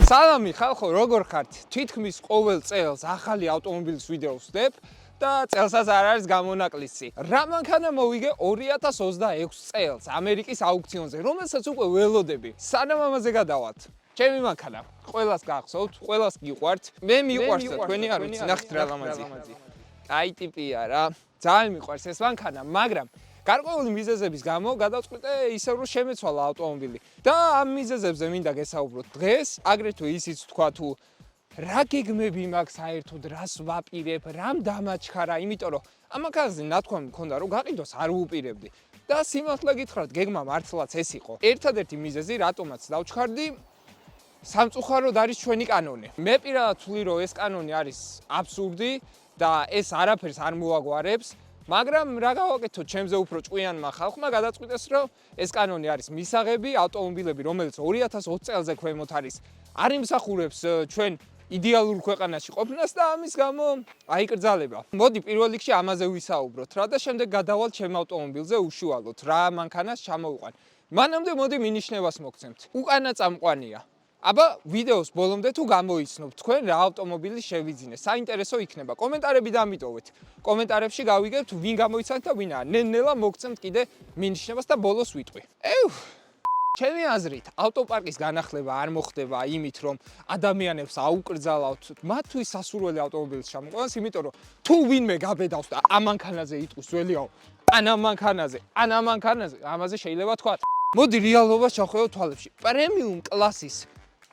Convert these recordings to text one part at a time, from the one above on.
სალამი ხალხო, როგორ ხართ? თითქმის ყოველ წელს ახალი ავტომობილის ვიდეოს ვსდებ და წელსაც არ არის გამონაკლისი. რა მანქანა მოვიგე 2026 წელს ამერიკის აუქციონზე, რომელსაც უკვე ველოდები. სანამ ამაზე გადავალთ. ჩემი მანქანა. ყველას გახსოვთ, ყველას გიყვართ. მე მიყვარს და თქვენი არ ვიცი, ნახეთ რა ლამაზი. აი ტიპია რა. ძალიან მიყვარს ეს მანქანა, მაგრამ გარკვეული მიზეზების გამო გადავწყვიტე ისე რომ შემეცვალა ავტომობილი. და ამ მიზეზებზე მინდა გესაუბროთ დღეს, აგრეთვე ისიც თქვა თუ რა გეგმები მაქვს საერთოდ, რას ვაპირებ, რამ დამაჩქარა, იმიტომ რომ ამ მანქანაზე ნათქვამი მქონდა რომ გაყიდოს არ ვუპირებდი. და სიმართლე გითხრათ, გეგმა მართლაც ეს იყო. ერთადერთი მიზეზი, რატომაც დავჩქარდი, სამწუხაროდ არის ჩვენი კანონი. მე პირადად ვთვლი რომ ეს კანონი არის აბსურდი და ეს არაფერს არ მოაგვარებს. მაგრამ რა გავაკეთოთ ჩემზე უფრო ჭკვიანმა ხალხმა გადაწყვიტეს რომ ეს კანონი არის მისაღები, ავტომობილები რომელიც 2020 წელზე ქვემოთ არის არ იმსახურებს ჩვენ იდეალურ ქვეყანაში ყოფნას და ამის გამო აიკრძალება. მოდი პირველ რიგში ამაზე ვისაუბროთ რა და შემდეგ გადავალთ ჩემ ავტომობილზე უშუალოდ რა მანქანას ჩამოვიყვან. მანამდე მოდი მინიშნებას მოგცემთ. უკანა წამყვანია. აბა ვიდეოს ბოლომდე თუ გამოიცნობთ თქვენ რა ავტომობილი შევიძინე. საინტერესო იქნება. კომენტარები დამიტოვეთ. კომენტარებში გავიგებთ ვინ გამოიცანთ და ვინ არა. ნელ-ნელა მოგცემთ კიდე მინიშნებას და ბოლოს ვიტყვი. ჩემი აზრით, ავტოპარკის განახლება არ მოხდება იმით, რომ ადამიანებს აუკრძალავთ მათთვის სასურველი ავტომობილის ჩამოყვანას, იმიტომ რომ თუ ვინმე გაბედავს და ამ მანქანაზე იტყვის ძველიაო, ან ამ მანქანაზე, ამაზე შეიძლება თქვა. მოდი რეალობას ჩავხედოთ თვალებში. პრემიუმ კლასის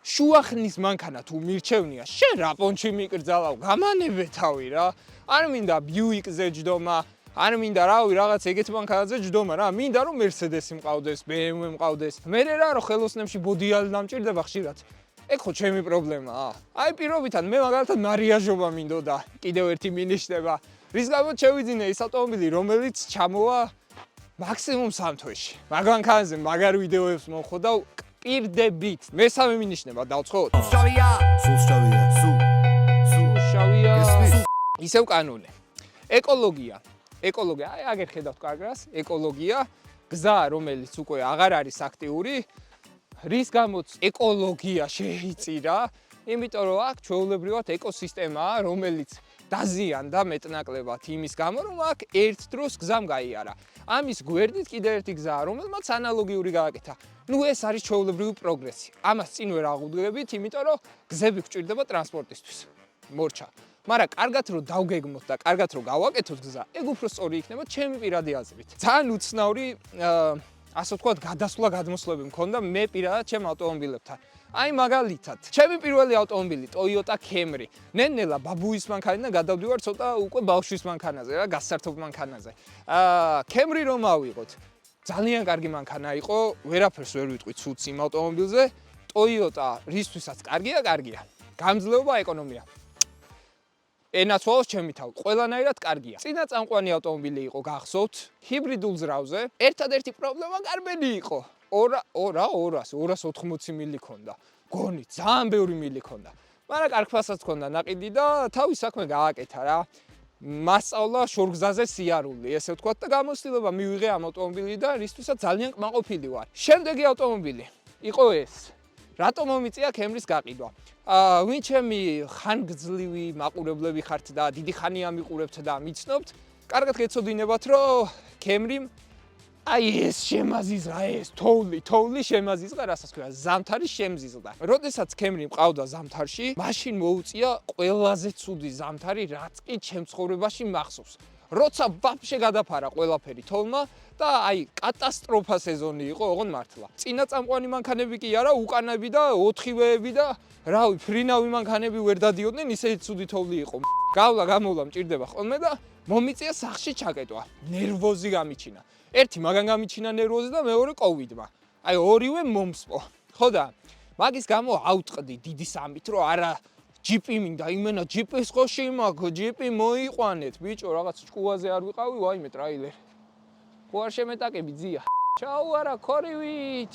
შუახნის მანქანა თუ მირჩევნია, შენ რა პონჩი მიკრძალავ, გამანებე თავი რა. არ მინდა ბიუიკზე ჯდომა, არ მინდა რავი რაღაც ეგეთ მანქანაზე ჯდომა რა. მინდა რომ მერსედესი მყავდეს, BMW მყავდეს. მე რა რომ ხელოსნებში ბოდიალი დამჭირდება ხშირად. ეგ ხო ჩემი პრობლემაა. აი პირობითად მე მაგალითად მარიაჟობა მინდოდა. კიდევ ერთი მინიშნება. რის გამოც შევიძინე ის ავტომობილი, რომელიც ჩამოვა მაქსიმუმ 3 თვეში. მაგ მანქანაზე მაგარ ვიდეოებს მოხო და პირდებით. მესამე მინიშნება დავცხოთ. სუშავია. ისევ კანონი. ეკოლოგია. აი აგერ ხედავთ კარგას, ეკოლოგია, გზა რომელიც უკვე აღარ არის აქტიური, რის გამოც ეკოლოგია შეიწირა, იმიტომ რომ აქ ჩვეულებრივად ეკოსისტემაა, რომელიც დაზიანდა მეტნაკლებად იმის გამო, რომ აქ ერთ დროს გზამ გაიარა. ამის გვერდით კიდევ ერთი გზაა, რომელმაც ანალოგიური გააკეთა. ნუ ეს არის ჩვეულებრივი პროგრესი. ამას წინ ვერ აღუდგებით, იმიტომ რომ გზები გვჭირდება ტრანსპორტისთვის. მორჩა. მაგრამ კარგად რომ დავგეგმოთ და კარგად რომ გავაკეთოთ გზა, ეგ უფრო სწორი იქნება ჩემი პირადი აზრით. ძალიან უცნაური, ასე ვთქვათ, გადასვლა გადმოსვლები მქონდა მე პირადად ჩემ ავტომობილებთან. აი მაგალითად, ჩემი პირველი ავტომობილი Toyota Camry. ნელ-ნელა ბაბუის მანქანიდან გადავდივარ ცოტა უკვე ბავშვის მანქანაზე რა, გასართობ მანქანაზე. Camry რომ ავიღოთ. ძალიან კარგი მანქანა იყო, ვერაფერს ვერ ვიტყვი ცუდს იმ ავტომობილზე. Toyota რისთვისაც კარგია. გამძლეობა, ეკონომია. ენაცვალოს ჩემი თავი, ყველანაირად კარგია. წინა წამყვანი ავტომობილი იყო გახსოვთ, ჰიბრიდულ ზრავზე. ერთადერთი პრობლემა გარბენი იყო. 280 მილი ქონდა. გონი, ძალიან ბევრი მილი ქონდა. მაგრამ კარგ ფასაც ქონდა ნაყიდი და თავის საქმე გააკეთა რა. მასწავლა შორგზაზე სიარული, ესე ვთქვათ და გამოცდილება მივიღე ამ ავტომობილიდან, რისთვისაც ძალიან კმაყოფილი ვარ. შემდეგი ავტომობილი იყო ეს. რატომ მომიწია Camry-ს გაყიდვა? ვინ ჩემი ხანგრძლივი მაყურებლები ხართ და დიდი ხანია მიყურებთ და მიცნობთ, კარგად გეცოდინებათ, რომ Camry-მ აი ეს შემაზიზღა, ეს თოვლი შემაზიზღა, რასაც ქვია, ზამთარი შემზიზღდა. როდესაც Camry მყავდა ზამთარში, მაშინ მოუწია ყველაზე ცუდი ზამთარი, რაც კი ჩემ ცხოვრებაში მახსოვს. როცა ვაფშე გადაფარა ყველაფერი თოვლმა და აი კატასტროფა სეზონი იყო, ოღონდ მართლა. წინა წამყვანი მანქანები კი არა, უკანები და 4-ვეები და რავი, ფრინავი მანქანები ვერ დადიოდნენ, ისეთი ცუდი თოვლი იყო. გამოვლა მჭირდება ხოლმე და მომიწია სახში ჩაკეტვა. ნერვოზი გამიჩინა. ერთი მაგან გამიჩინა ნერვოზი და მეორე კოვიდმა. აი ორივე მომსპო. ხო და მაგის გამო აუტყდი დიდი სამით, რომ არა ჯიპი მინდა, იმენა ჯიპის ყოში მაქვს, ჯიპი მოიყვანეთ, ბიჭო, რაღაც ჭკუაზე არ ვიყავი, ვაიმე ტრაილერი. ხო არ შემეტაკები ძია. ჩაუ არა ქორივით.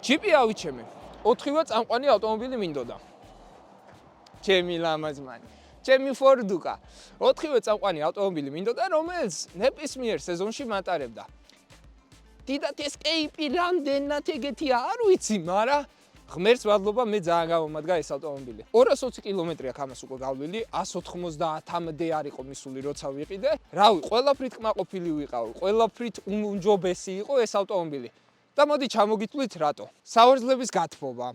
ჯიპი ავიჩემე. 4-ვე წამყვანი ავტომობილი მინდოდა. ჩემი ლამაზმანი. ჩემი ფორდუკა. 4-ვე წამყვანი ავტომობილი მინდოდა, რომელიც ნებისმიერ სეზონში მატარებდა. დიდად escape რამდენად ეგეთი არ ვიცი, მაგრამ ღმერთს ვადლობა მე ძალიან გამომადგა ეს ავტომობილი. 220 კილომეტრი აქვს ამას უკვე გავლილი, 190-მდე არ იყო მისული როცა ვიყიდე. რავი, ყველაფრით კმაყოფილი ვიყავი, ყველაფრით უმჯობესი იყო ეს ავტომობილი. და მოდი ჩამოგიტვლით რატო. საوارძლების გათბობა,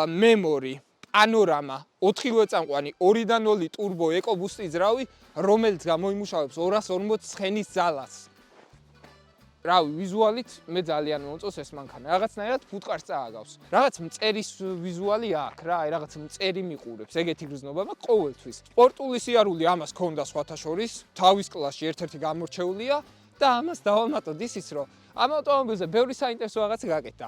მემორი, პანორამა, 4-ვე წამყვანი 2-დან 0 ტურბო ეკობუსტი ძრავი, რომელიც გამოიმუშავებს 240 ცხენის ძალას. რავი, ვიზუალით მე ძალიან მომწონს ეს მანქანა. რაღაცნაირად ფუტკარს წააგავს. რაღაც მწერის ვიზუალი აქვს რა, აი რაღაც მწერი მიყურებს, ეგეთი გრძნობა მაქვს ყოველთვის. სპორტული სიარული ამას ქონდა სხვათა შორის, თავის კლასში ერთ-ერთი გამორჩეულია და ამას დავამატოთ ისიც, რომ ამ ავტომობილზე ბევრი საინტერესო რაღაც გაკეთდა.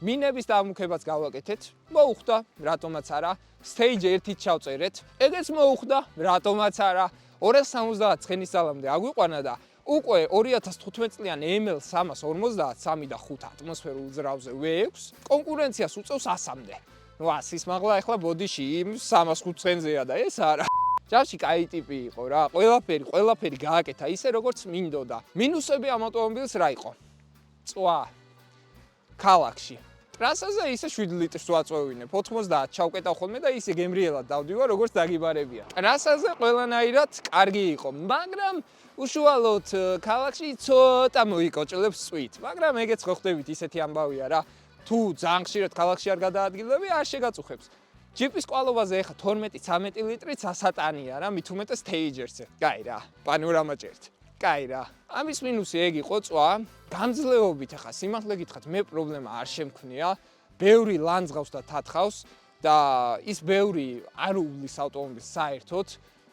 მინების დამუქებაც გავაკეთეთ, მოუხდა, რატომაც არა. Stage 1-ით ჩავწერეთ, ეგეც მოუხდა, რატომაც არა. 270 ცხენის ძალამდე აგვიყვანა და უკვე 2015 წლიან ML 350 და 5 ატმოსფერულ ძრავზე V6 კონკურენციას უწევს 100-მდე. ნუ 100-ის მაღლა ახლა ბოდიში იმ 305 ცხენზეა და ეს არა. ჯავში კაი ტიპი იყო რა, ყველაფერი გააკეთა ისე როგორც მინდოდა. მინუსები ამ ავტომობილს რა იყო? წვა ქალაქში. ტრასაზე ისე 7 ლიტრს ვაწვევინებ, 90 ჩავკეტავ ხოლმე და ისე გემრიელად დავდივარ, როგორც დაგიბარებია. ტრასაზე ყველანაირად კარგი იყო, მაგრამ უშუალოდ ქალაქში ცოტა მოიკოჭლებს წვით, მაგრამ ეგეც ხო ხდებით, ისეთი ამბავია რა. თუ ძალიან ხშირად ქალაქში არ გადაადგილები, არ შეგაწუხებს. ჯიპის კვალობაზე ეხა 12-13 ლიტრიც ასატანია რა, მით უმეტეს Stager-ზე. კაი რა, პანორამა ჭერთ. კაი რა. ამის მინუსი ეგ იყო წვა, გამძლეობით ეხა სიმართლე გითხრათ, მე პრობლემა არ შემქმნია. ბევრი ლანძღავს და თათხავს და ის ბევრი არ უვლის ავტომობილს საერთოდ.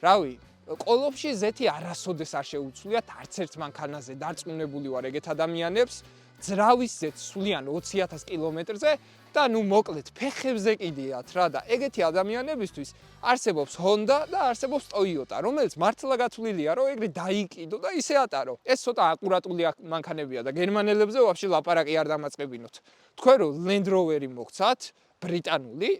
რავი, ყოლოფში ზეთი არასოდეს არ შეუცვლიათ არც ერთ მანქანაზე დარწმუნებული ვარ ეგეთ ადამიანებს. ძრავის ზეთ სულიან 20,000 კილომეტრზე და ნუ მოკლედ ფეხებზე კიდიათ რა და ეგეთი ადამიანებისთვის არსებობს Honda და არსებობს Toyota, რომელიც მართლა გათვლილია რომ ეგრე დაიკიდო და ისე ატარო. ეს ცოტა აკურატული მანქანებია და გერმანელებზე ვაფშე ლაპარაკი არ დამაწყებინოთ. თქვენ რომ Land Rover-ი მოგცათ, ბრიტანული,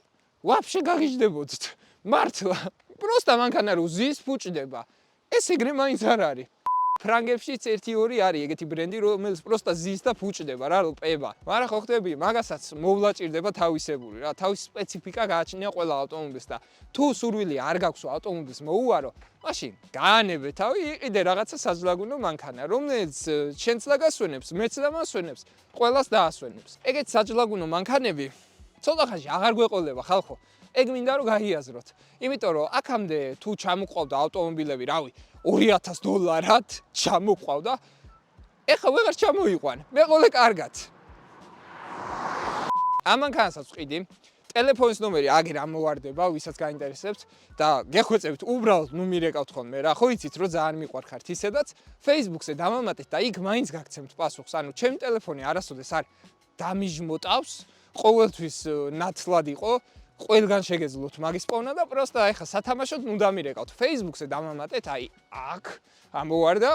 ვაფშე გაგიჟდებოდთ. მართლა, პროსტა მანქანა რო ზის ფუჭდება. ეს ეგრე მაინც არ არის. ფრანგებშიც 1-2 არის ეგეთი ბრენდი, რომელიც პროსტა ზის და ფუჭდება რა, პება. მაგრამ ხო ხდები, მაგასაც მოვლა ჭირდება თავისებული რა, თავის სპეციფიკა გააჩნია ყველა ავტომობილს და თუ სურვილი არ გაქვს ავტომობილს მოუარო, მაშინ გაანებე თავი, იყიდე რაღაცა საძვლაგუნო მანქანა, რომელიც შენც დაგასვენებს, მეც დამასვენებს, ყველას დაასვენებს. ეგეთ საძვლაგუნო მანქანები ცოტა ხანში აღარ გვეყოლება ხალხო. ეგ მინდა რომ გაიაზროთ. იმიტომ რომ აქამდე თუ ჩამოყვავდა ავტომობილები, რავი, $2,000-ად ჩამოყვავდა. ეხლა ვეღარ ჩამოიყვან. მეყოლე კარგად. ამ მანქანასაც ვყიდი. ტელეფონის ნომერი აგერ ამოვარდება, ვისაც გაინტერესებს და გეხვეწებით, უბრალოდ ნუ მირეკავთ ხოლმე რა. ხო იცით რომ ძალიან მიყვარხართ ისედაც. Facebook-ზე დამამატეთ და იქ მაინც გაგცემთ პასუხს. ანუ ჩემი ტელეფონი არასოდეს არ დამიჟმოტავს, ყოველთვის ნათლად იყო. ყველგან შეგეძლოთ მაგის პოვნა და პროსტა ეხა სათამაშოდ ნუ დამირეკავთ. Facebook-ზე დამამატეთ, აი აქ ამოვარდა,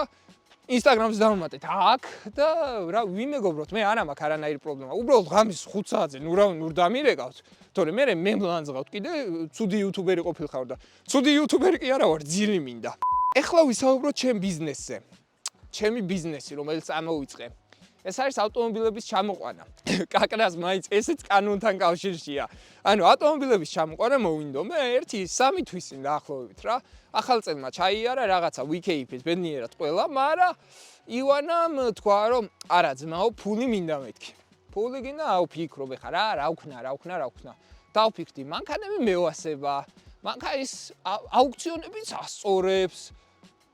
Instagram-ზე დამამატეთ აქ და რა ვიმეგობროთ, მე არა მაქვს არანაირი პრობლემა. უბრალოდ ღამის 5 საათზე ნუ დამირეკავთ. თორე მე მემლანძღავთ კიდე ცუდი იუთუბერი ყოფილხარ და ცუდი იუთუბერი კი არა ვარ, ძილი მინდა. ეხლა ვისაუბროთ ჩემ ბიზნესზე. ჩემი ბიზნესი, რომელიც ამოვიწყე. ეს არის ავტომობილების ჩამოყვანა. კაკრას მაინც ესეც კანონთან კავშირშია. ანუ ავტომობილების ჩამოყვანა მოვინდომე 1-3 თვისին დაახლოებით რა. ახალ წელმა ჩაიარა რაღაცა ვიკეიფეთ ბედნიერად ყველა, მაგრამ ივანამ თქვა რომ არა ძმაო, ფული მინდა მეთქი. ფული გინდა აუფიქრობ ხა რა ვქნა. დავფიქრდი, მანქანები მევასება. მანქანის აუქციონებიც ასწორებს.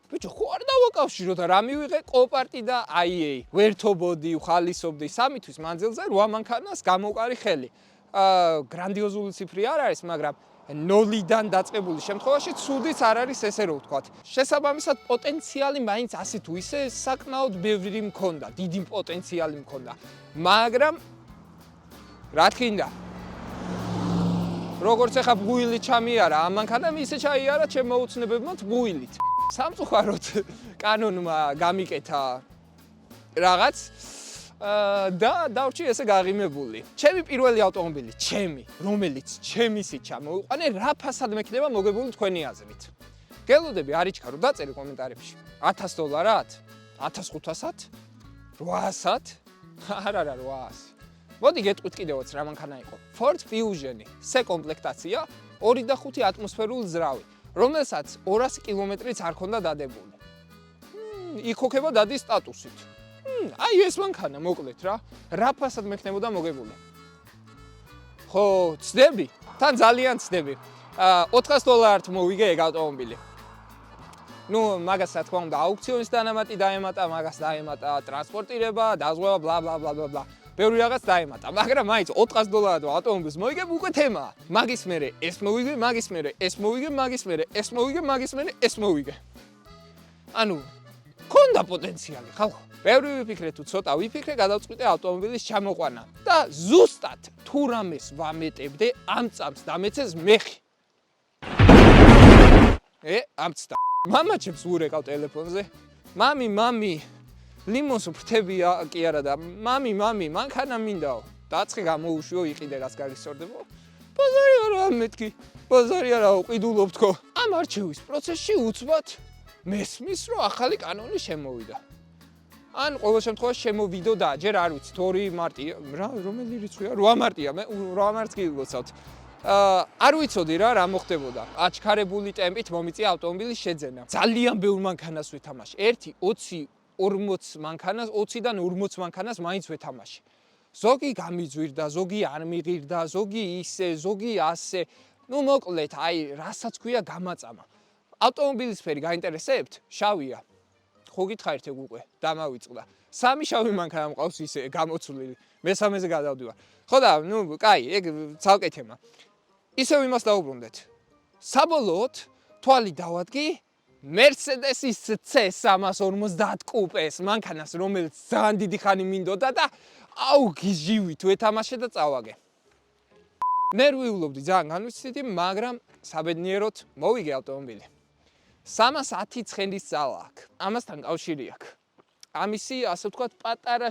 ბიჭო, ხო არ დავაკავშირო და რა მივიღე კოპარტი და IA. ვერთობოდი, ხალისობდი 3 თვის მანძილზე 8 მანქანას გამოვყარი ხელი. გრანდიოზული ციფრი არ არის, მაგრამ 0-დან დაწყებული შემთხვევაში ცუდიც არ არის ესე რომ ვთქვათ. შესაბამისად პოტენციალი მაინც ასე თუ ისე საკმაოდ ბევრი მქონდა, დიდი პოტენციალი მქონდა. მაგრამ რა თქინდა? როგორც ახლა ბუილი ჩამიარა ამ მანქანამ, ისე ჩაიარა ჩემ მოუცნებებმა ბუილით. სამწუხაროდ კანონმა გამიკეთა რაღაც და დავრჩი ესე გაღიმებული. ჩემი პირველი ავტომობილი, რომელიც ჩემისით ჩამოვიყვანე, რა ფასად მექნება მოგებული თქვენი აზრით. გელოდები არიჩქარო, დაწერე კომენტარებში. $1,000-ად, 1,500-ად, 800-ად, არა 800. მოდი გეტყვით კიდევაც რა მანქანა იყო. Ford Fusion-ი, C კომპლექტაცია, 2.5 ატმოსფერული ძრავი, რომელსაც 200 კილომეტრიც არ ქონდა დადებული. იქოქება დადის სტატუსით. აი ეს მანქანა მოკლედ რა ფასად მექნებოდა მოგებული. ხო, ცდები? თან ძალიან ცდები. $400 მოვიგე ეგ ავტომობილი. ნუ მაგას რა თქმა უნდა აუქციონის დანამატი დაემატა, მაგას დაემატა ტრანსპორტირება, დაზღვევა, ბლა ბლა ბლა ბლა. ბევრი რაღაც დაემატა, მაგრამ მაინც $400 ავტომობილს მოიგებ უკვე თემაა. მაგის მერე ეს მოვიგე, მაგის მერე ეს მოვიგე, მაგის მერე ეს მოვიგე, მაგის მერე ეს მოვიგე. ანუ ქონდა პოტენციალი, ხალხო. ბევრი ვიფიქრე თუ ცოტა ვიფიქრე, გადავწყვიტე ავტომობილის ჩამოყვანა და ზუსტად თუ რამეს ვამეტებდე, ამ წამს დამეცეს მეხი. ამცდა. მამაჩემს ვურეკავ ტელეფონზე. მამი, ლიმონს ფრთები კი არა და მამი, მანქანა მინდაო. დაწყე გამოუშვიო, იყიდე რაც გაგისწორდებო. ბაზარი არა მეთქი. ბაზარი არაო, ყიდულობ თქო. ამ არჩევის პროცესში უცბად მესმის, რომ ახალი კანონი შემოვიდა. ან ყოველ შემთხვევაში შემოვიდოდა, ჯერ არ ვიცი, 2 მარტია, რომელი რიცხვია? 8 მარტია, მე 8 მარტს გიგოცავთ. არ ვიცოდი რა მოხდებოდა. აჩქარებული ტემპით მომიწია ავტომობილის შეძენა. ძალიან ბევრ მანქანას ვეთამაში. 20 მანქანას, 20-დან 40 მანქანას მაინც ვეთამაში. ზოგი გამიძვირდა, ზოგი არ მიღირდა, ზოგი ისე, ზოგი ასე. ნუ მოკლედ, აი, რასაც ქვია გამაწამა. ავტომობილის ფერი გაინტერესებთ? შავია. ხო გითხარით ეგ უკვე დამავიწყდა. 3 შავი მანქანა მყავს ისე გამოცვლილი. მესამეზე გადავდივარ. ხო და ნუ კაი, ეგ ცალკე თემა. ისევ იმას დაუბრუნდეთ. საბოლოოდ თვალი დავადგი Mercedes-ის C350 კუპეს მანქანას, რომელიც ძალიან დიდი ხანი მინდოდა და აუ გიჟივით ვეთამაშე და წავაგე. ნერვიულობდი ძალიან განვიცდიდი, მაგრამ საბედნიეროდ მოვიგე ავტომობილი. 310 ცხენის ძალა აქვს. ამასთან კავშირი აქვს. ამისი, ასე ვთქვათ, პატარა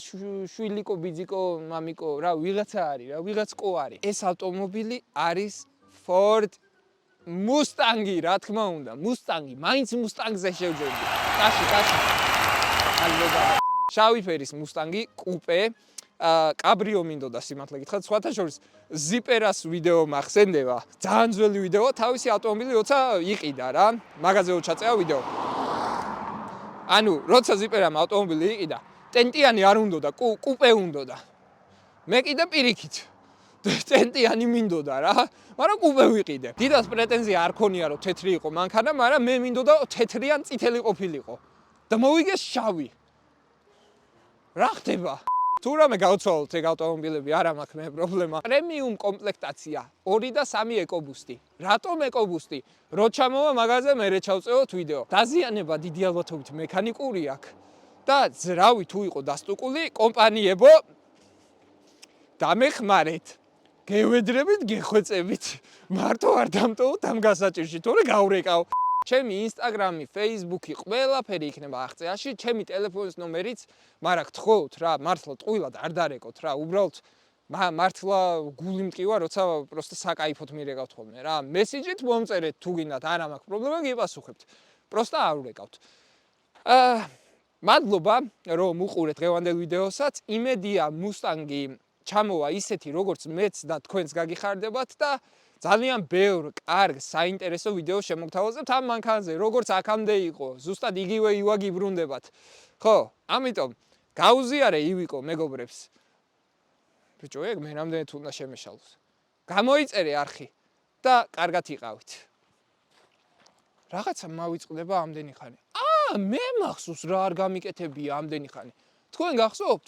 შვილიკო, ბიძიკო, მამიკო, რა ვიღაცა არის, რა ვიღაცკო არის. ეს ავტომობილი არის Ford Mustang-ი, რა თქმა უნდა, Mustang-ი, მაინც Mustang-ზე შევჯერდი. კაში. შავი ფერის Mustang-ი, კუპე, კაბრიო მინდოდა სიმართლე გითხრათ, სხვათა შორის ზიპერას ვიდეო მახსენდება. ძალიან ძველი ვიდეო, თავისი ავტომობილი როცა იყიდა რა, მაღაზიაო ჩაწევა ვიდეო. ანუ, როცა ზიპერამ ავტომობილი იყიდა, ტენტიანი არ უნდოდა, კუპე უნდოდა. მე კიდე პირიქით. ტენტიანი მინდოდა რა, მაგრამ კუპე ვიყიდე. დიდას პრეტენზია არ ქონია, რომ თეთრი იყო მანქანა, მაგრამ მე მინდოდა თეთრი ან წითელი ყოფილიყო. და მოვიგე შავი. რა ხდება? თუ რამე გავცვალოთ ეგ ავტომობილები, არა მაქვს მე პრობლემა. პრემიუმ კომპლექტაცია, 2 და 3 ეკობუსტი. რატომ ეკობუსტი? რო ჩამოვა მაღაზია, მე ჩავწევოთ ვიდეო. დაზიანება დიდი ალბათობით მექანიკური აქვს. და ძრავი თუ იყო დასტუკული, კომპანიებო დამეხმარეთ. გევედრებით, გეხვეწებით. მარტო არ დამტოვოთ ამ გასაჭირში, თორე გავრეკავ. ჩემი Instagram-ი, Facebook-ი, ყველაფერი იქნება აღწერაში, ჩემი ტელეფონის ნომერიც, მაგრამ გთხოვთ რა, მართლა ტყუილად არ დარეკოთ რა, უბრალოდ მართლა გული მტკივა, როცა პროსტა საკაიფოდ მირეკავთ ხოლმე რა. მესიჯით მომწერეთ თუ გინდათ, არა მაქვს პრობლემა, გიპასუხებთ. პროსტა არ ვრეკავთ. მადლობა, რომ უყურეთ დღევანდელ ვიდეოსაც. იმედია Mustang-ი ჩამოვა ისეთი, როგორც მეც და თქვენს გაგიხარდებათ და ძალიან ბევრ კარგ საინტერესო ვიდეო შემოგთავაზებთ ამ მანქანაზე, როგორც აქამდე იყო, ზუსტად იგივე ივაგი ბრუნდებათ. ხო, ამიტომ გაუზიარე ივიკო მეგობრებს. ბიჭო, ეგ მე რამდენად უნდა შემეშალოს. გამოიწერე არხი და კარგად იყავით. რაღაცა მავიწყდება ამდენი ხანი. მე მახსოვს რა არ გამიკეთებია ამდენი ხანი. თქვენ გახსოვთ?